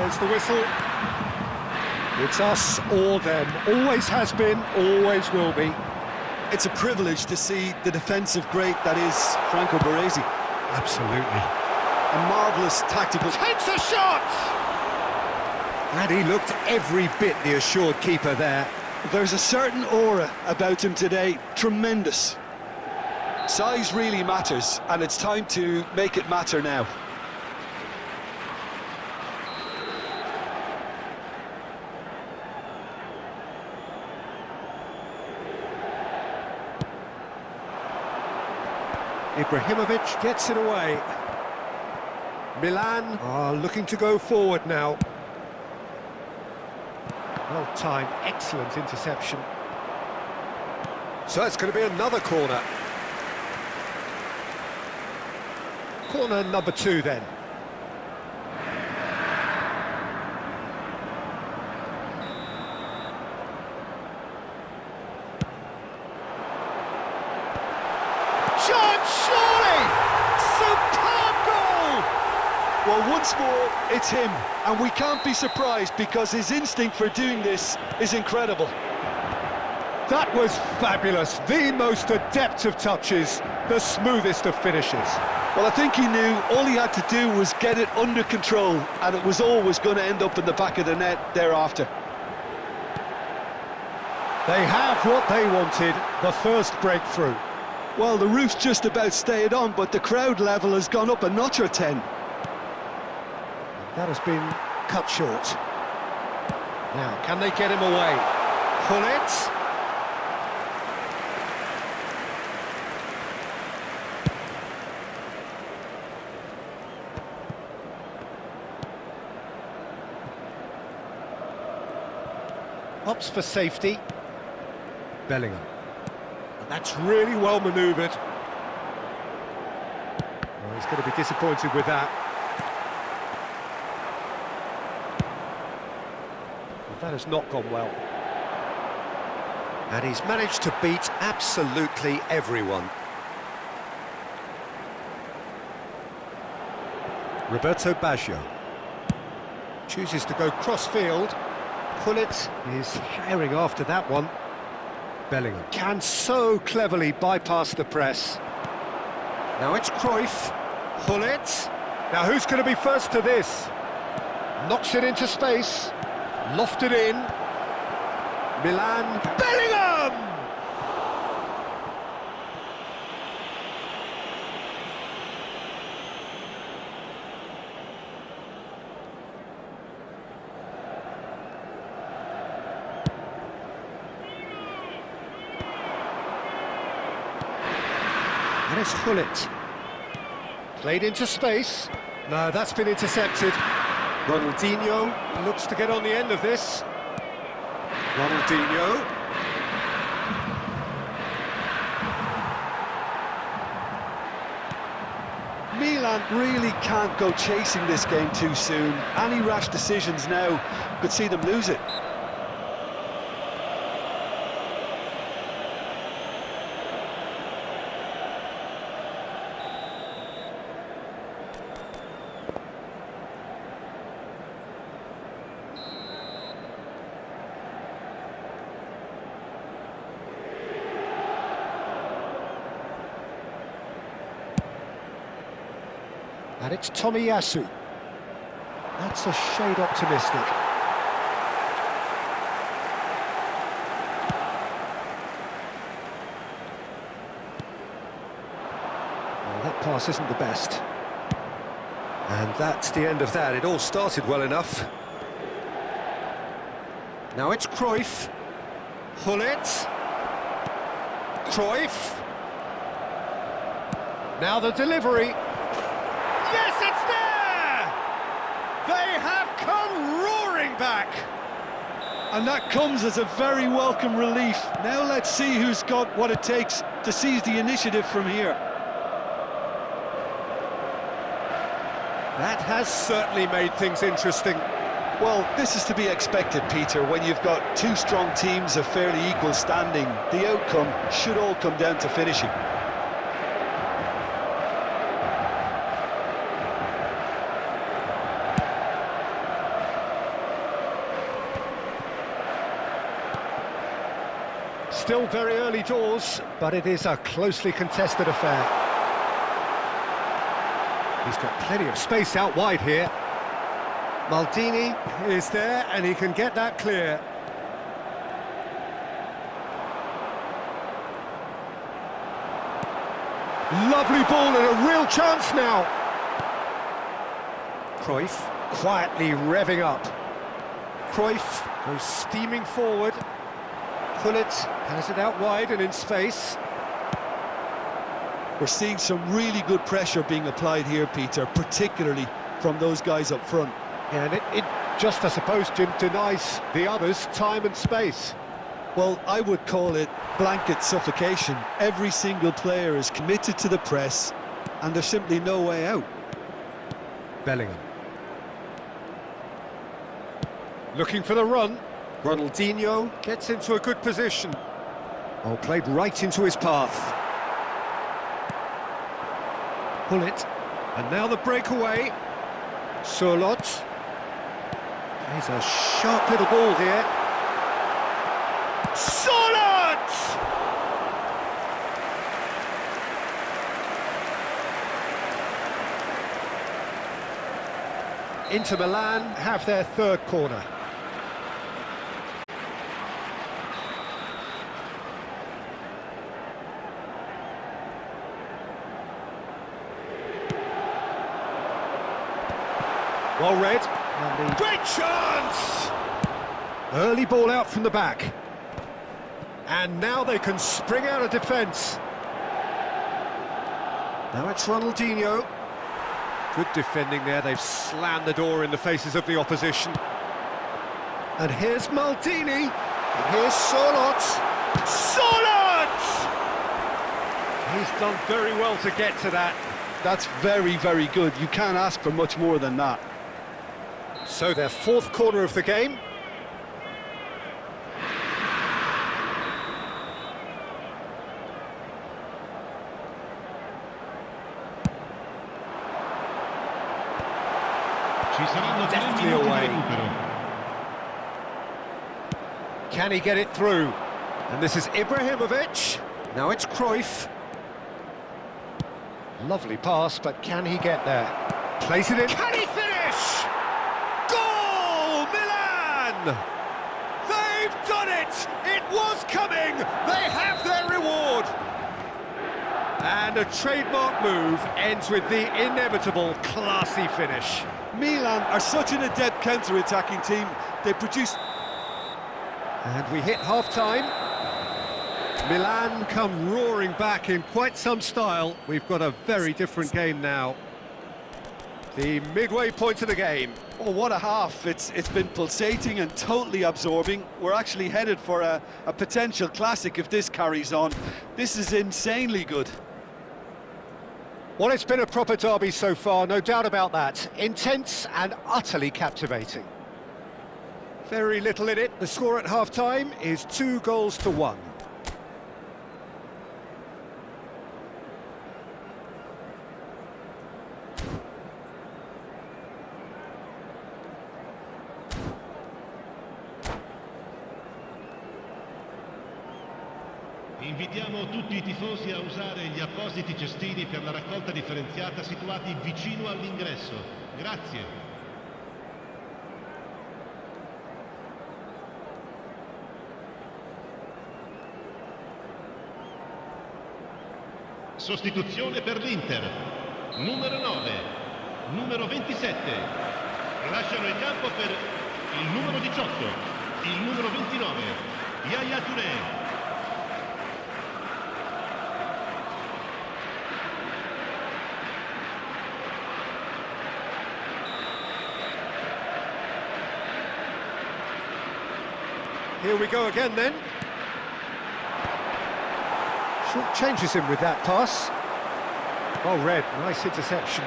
There's the whistle. It's us or them. Always has been, always will be. It's a privilege to see the defensive great that is Franco Baresi. Absolutely. A marvellous tactical... Takes a shot! And he looked every bit the assured keeper there. There's a certain aura about him today. Tremendous. Size really matters, and it's time to make it matter now. Ibrahimovic gets it away. Milan are looking to go forward now. Well timed, excellent interception. So it's going to be another corner. Corner number 2 then. Shot, surely! Superb goal! Well, once more, it's him, and we can't be surprised because his instinct for doing this is incredible. That was fabulous. The most adept of touches, the smoothest of finishes. Well, I think he knew all he had to do was get it under control, and it was always going to end up in the back of the net thereafter. They have what they wanted, the first breakthrough. Well, the roof's just about stayed on, but the crowd level has gone up a notch or 10. That has been cut short. Now, can they get him away? Pull it. Opts for safety. Bellingham. And that's really well manoeuvred. Well, he's going to be disappointed with that. Well, that has not gone well. And he's managed to beat absolutely everyone. Roberto Baggio chooses to go cross-field. Pullet is herring after that one. Bellingham can so cleverly bypass the press. Now it's Cruyff. Pullet. Now who's going to be first to this? Knocks it into space. Lofted in. Milan. Bellingham! And it's Gullit. Played into space. No, that's been intercepted. Ronaldinho looks to get on the end of this. Ronaldinho. Milan really can't go chasing this game too soon. Any rash decisions now could see them lose it. And it's Tomiyasu. That's a shade optimistic. Well, that pass isn't the best. And that's the end of that. It all started well enough. Now it's Cruyff. Gullit. Cruyff. Now the delivery. Yes, it's there! They have come roaring back! And that comes as a very welcome relief. Now let's see who's got what it takes to seize the initiative from here. That has certainly made things interesting. Well, this is to be expected, Peter, when you've got two strong teams of fairly equal standing. The outcome should all come down to finishing. still very early doors, but it is a closely contested affair. He's got plenty of space out wide here. Maldini is there, and he can get that clear. Lovely ball and a real chance now. Cruyff quietly revving up. Cruyff goes steaming forward. Gullit has it out wide and in space. We're seeing some really good pressure being applied here, Peter, particularly from those guys up front. Yeah, and it just, I suppose, Jim, denies the others time and space. Well, I would call it blanket suffocation. Every single player is committed to the press, and there's simply no way out. Bellingham. Looking for the run. Ronaldinho gets into a good position. Oh, played right into his path. Gullit. And now the breakaway. Sørloth. There's a sharp little ball here. Sørloth! Inter Milan have their third corner. Well read. Great chance! Early ball out from the back. And now they can spring out of defence. Now it's Ronaldinho. Good defending there, they've slammed the door in the faces of the opposition. And here's Maldini. And here's Sørloth. Sørloth! He's done very well to get to that. That's very, very good. You can't ask for much more than that. So their fourth corner of the game. Deftly away. Can he get it through? And this is Ibrahimovic. Now it's Cruyff. Lovely pass, but can he get there? Plays it in. Can he finish? Goal, Milan! They've done it! It was coming! They have their reward! And a trademark move ends with the inevitable classy finish. Milan are such an adept counter-attacking team. They produce... And we hit half-time. Milan come roaring back in quite some style. We've got a very different game now. The midway point of the game. Oh, what a half. It's been pulsating and totally absorbing. We're actually headed for a potential classic if this carries on. This is insanely good. Well, it's been a proper derby so far, no doubt about that. Intense and utterly captivating. Very little in it. The score at half-time is 2-1. Invitiamo tutti i tifosi a usare gli appositi cestini per la raccolta differenziata situati vicino all'ingresso. Grazie. Sostituzione per l'Inter. Numero 9, numero 27. Lasciano il campo per il numero 18, il numero 29, Yaya Touré. Here we go again then. Short changes him with that pass. Well read, nice interception.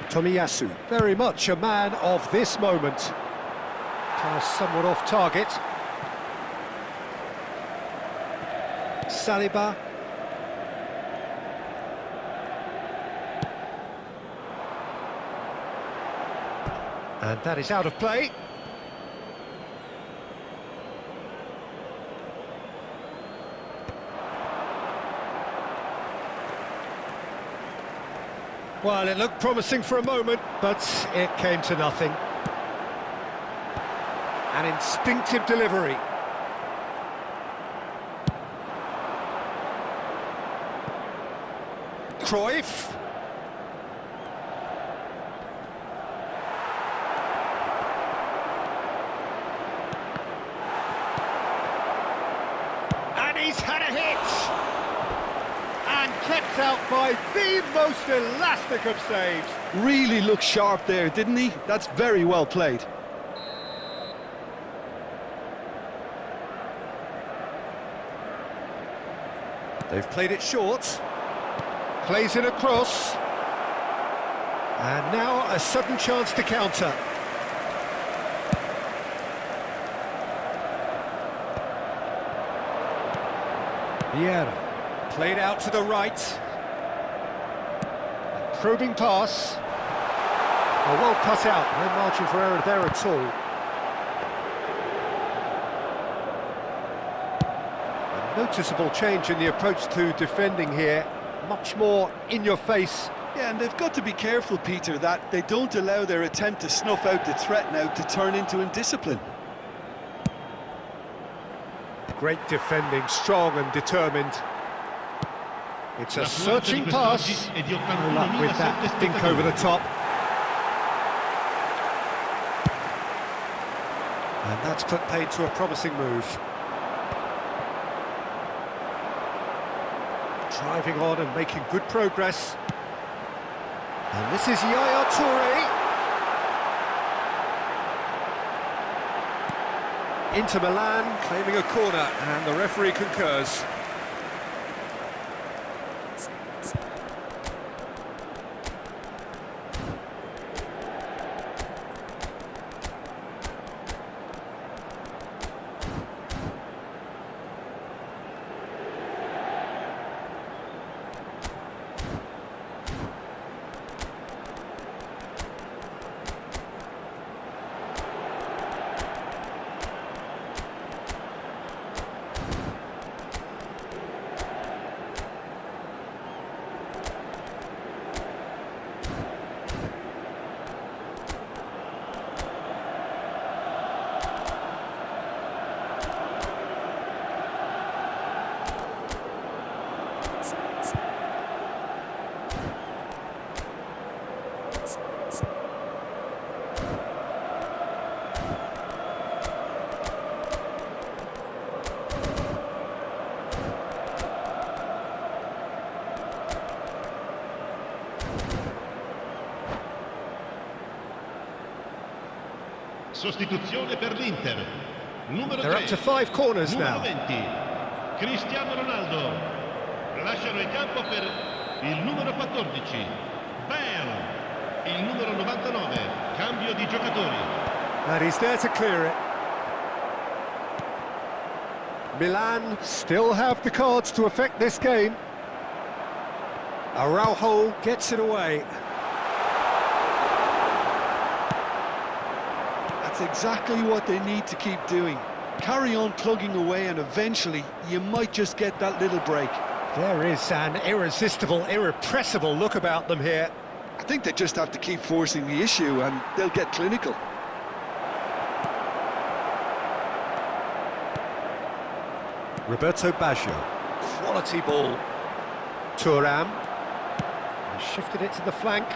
Tomiyasu, very much a man of this moment. Pass somewhat off target. Saliba. And that is out of play. Well, it looked promising for a moment, but it came to nothing. An instinctive delivery. Cruyff. And he's had a hit! And kept out by the most elastic of saves. Really looked sharp there, didn't he? That's very well played. They've played it short. Plays in a cross. And now a sudden chance to counter. Vieira. Played out to the right. A probing pass. Oh, well cut out. No margin for error there at all. A noticeable change in the approach to defending here. Much more in your face. Yeah, and they've got to be careful, Peter, that they don't allow their attempt to snuff out the threat now to turn into indiscipline. Great defending, strong and determined. It's a La searching fluenza di pass. quest'oggi è di No luck with that 81.700 dink over the top. And that's put paid to a promising move. Driving on and making good progress. And this is Yaya Toure. Inter Milan claiming a corner, and the referee concurs. Sostituzione per l'Inter. Numero They're 3. up to 5 corners Numero now. 20. Cristiano Ronaldo. Lasciano il campo per il numero 14. Bale. Il numero 99. Cambio di giocatori. And he's there to clear it. Milan still have the cards to affect this game. Araujo gets it away. That's exactly what they need to keep doing. Carry on plugging away, and eventually you might just get that little break. There is an irresistible, irrepressible look about them here. I think they just have to keep forcing the issue and they'll get clinical. Roberto Baggio. Quality ball. Thuram. He shifted it to the flank.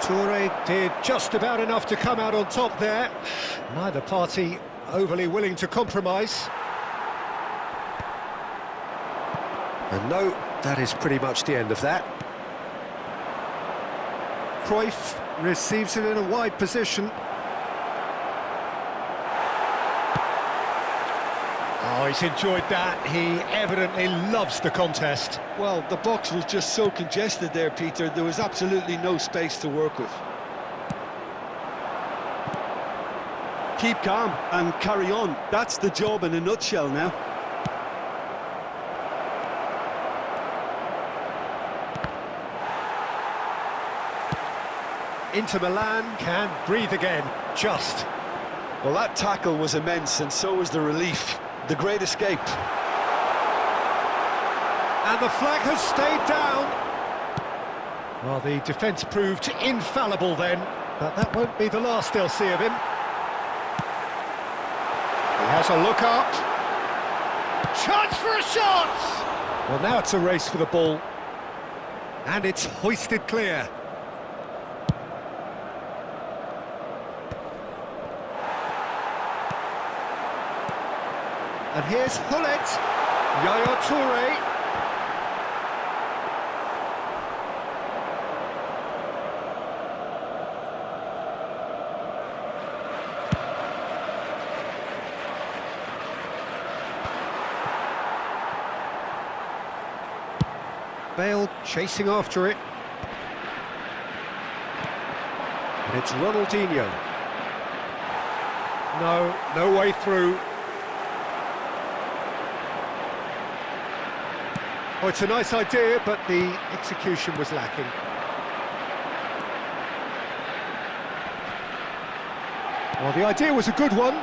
Toure did just about enough to come out on top there. Neither party overly willing to compromise. And no, that is pretty much the end of that. Cruyff receives it in a wide position. Oh, he's enjoyed that. He evidently loves the contest. Well, the box was just so congested there, Peter. There was absolutely no space to work with. Keep calm and carry on. That's the job in a nutshell now. Inter Milan can breathe again, just. Well, that tackle was immense, and so was the relief. The great escape. And the flag has stayed down. Well, the defence proved infallible then, but that won't be the last they'll see of him. He has a look up. Chance for a shot! Well, now it's a race for the ball. And it's hoisted clear. And here's Hullet. Yaya Toure. Bale chasing after it. And it's Ronaldinho. No way through. Oh, it's a nice idea, but the execution was lacking. Well, the idea was a good one.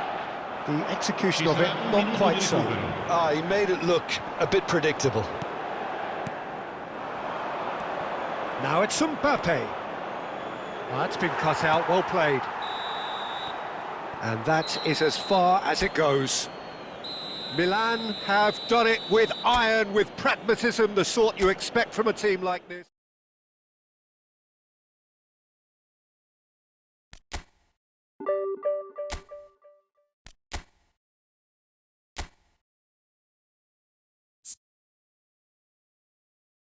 The execution of it, not quite so. He made it look a bit predictable. Now it's Mbappe. Well, that's been cut out, well played. And that is as far as it goes. Milan have done it with iron, with pragmatism, the sort you expect from a team like this.